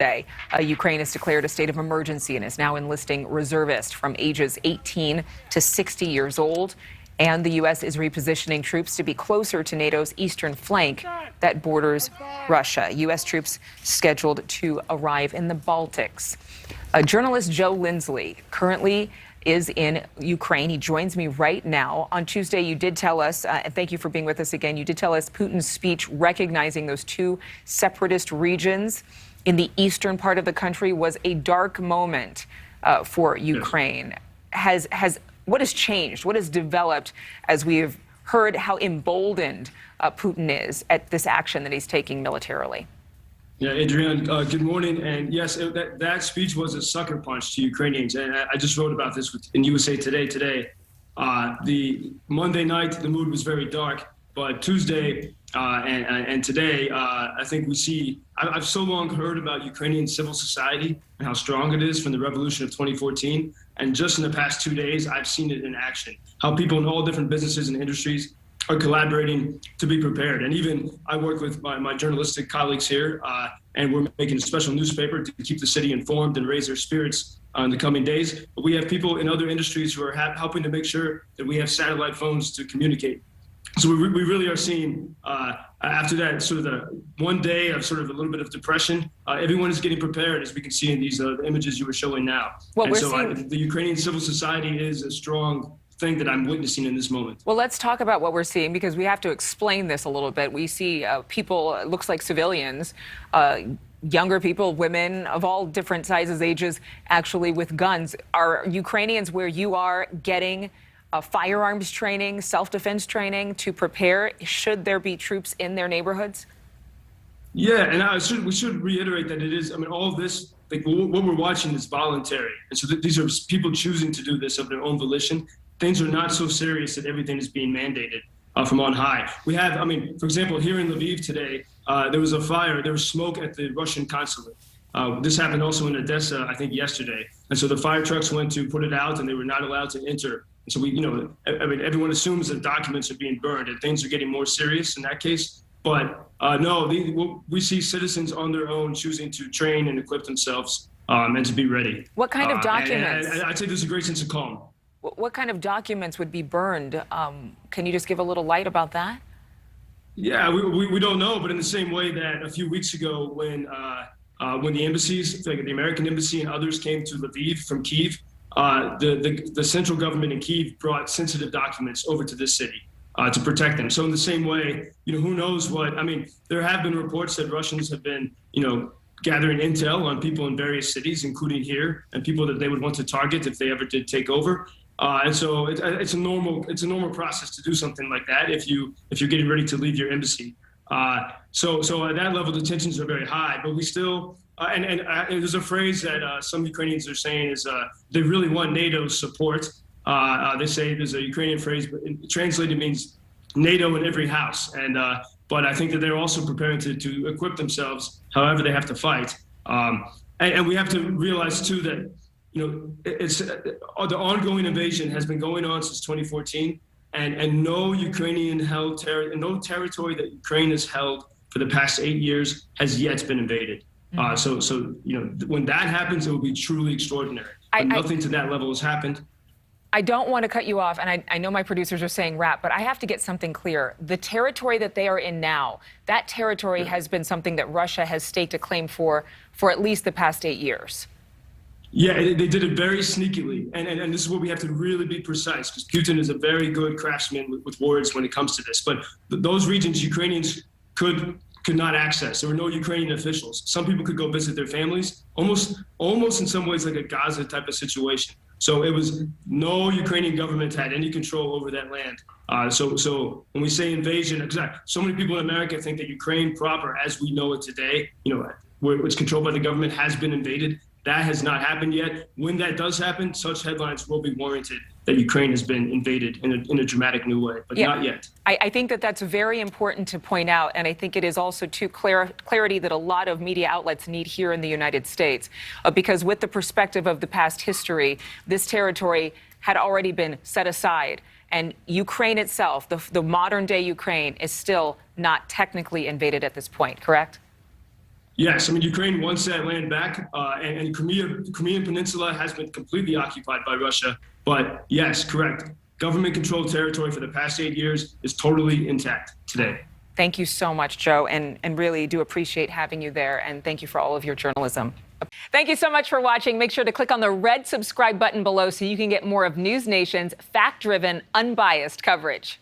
Today, Ukraine has declared a state of emergency and is now enlisting reservists from ages 18 to 60 years old. And the U.S. is repositioning troops to be closer to NATO's eastern flank that borders Russia. U.S. troops scheduled to arrive in the Baltics. Journalist Joe Lindsley currently is in Ukraine. He joins me right now. On Tuesday, you did tell us, and thank you for being with us again, you did tell us Putin's speech recognizing those two separatist regions in the eastern part of the country was a dark moment for Ukraine. What has changed? What has developed as we have heard how emboldened Putin is at this action that he's taking militarily? Yeah, Adrienne, good morning. And yes, that speech was a sucker punch to Ukrainians. And I just wrote about this in USA Today. The Monday night, the mood was very dark. But Tuesday and today, I think we see, I've so long heard about Ukrainian civil society and how strong it is from the revolution of 2014. And just in the past 2 days, I've seen it in action, how people in all different businesses and industries are collaborating to be prepared. And even I work with my journalistic colleagues here, and we're making a special newspaper to keep the city informed and raise their spirits in the coming days. But we have people in other industries who are helping to make sure that we have satellite phones to communicate. So we really are seeing, after that sort of the 1 day of sort of a little bit of depression, everyone is getting prepared, as we can see in these images you were showing now. Well, and so the Ukrainian civil society is a strong thing that I'm witnessing in this moment. Well, let's talk about what we're seeing, because we have to explain this a little bit. We see people, it looks like civilians, younger people, women of all different sizes, ages, actually with guns. Are Ukrainians where you are getting firearms training, self-defense training to prepare should there be troops in their neighborhoods? Yeah, and we should reiterate that it is, I mean, all of this, like what we're watching is voluntary. And so these are people choosing to do this of their own volition. Things are not so serious that everything is being mandated from on high. We have, I mean, for example, here in Lviv today, there was a fire, there was smoke at the Russian consulate. This happened also in Odessa, I think yesterday. And so the fire trucks went to put it out and they were not allowed to enter. And so I mean, everyone assumes that documents are being burned and things are getting more serious in that case. But no, we see citizens on their own choosing to train and equip themselves and to be ready. What kind of documents? And I'd say there's a great sense of calm. What kind of documents would be burned? Can you just give a little light about that? Yeah, we don't know, but in the same way that a few weeks ago when the embassies, like the American embassy and others came to Lviv from Kyiv, the central government in Kyiv brought sensitive documents over to this city to protect them. So in the same way, who knows what, I mean, there have been reports that Russians have been, gathering intel on people in various cities, including here, and people that they would want to target if they ever did take over. And so it's a normal process to do something like that if you're getting ready to leave your embassy. So at that level, the tensions are very high, but we still, and there's a phrase that some Ukrainians are saying is they really want NATO's support. They say there's a Ukrainian phrase, but translated means NATO in every house. But I think that they're also preparing to equip themselves however they have to fight. And we have to realize too that, it's the ongoing invasion has been going on since 2014. And no Ukrainian held no territory that Ukraine has held for the past 8 years has yet been invaded. So when that happens, it will be truly extraordinary. But nothing to that level has happened. I don't want to cut you off, and I know my producers are saying wrap, but I have to get something clear. The territory that they are in now, that territory has been something that Russia has staked a claim for at least the past 8 years. Yeah, they did it very sneakily. And this is where we have to really be precise, because Putin is a very good craftsman with words when it comes to this. But those regions Ukrainians could not access. There were no Ukrainian officials. Some people could go visit their families, almost in some ways like a Gaza type of situation. So it was no Ukrainian government had any control over that land. So when we say invasion, exactly, so many people in America think that Ukraine proper, as we know it today, where it's controlled by the government, has been invaded. That has not happened yet. When that does happen, such headlines will be warranted that Ukraine has been invaded in a dramatic new way, but not yet. I think that that's very important to point out, and I think it is also too clarity that a lot of media outlets need here in the United States, because with the perspective of the past history, this territory had already been set aside, and Ukraine itself, the modern-day Ukraine, is still not technically invaded at this point, correct? Yes, I mean, Ukraine wants that land back, and Crimean Peninsula has been completely occupied by Russia. But yes, correct. Government-controlled territory for the past 8 years is totally intact today. Thank you so much, Joe, and really do appreciate having you there. And thank you for all of your journalism. Thank you so much for watching. Make sure to click on the red subscribe button below so you can get more of NewsNation's fact-driven, unbiased coverage.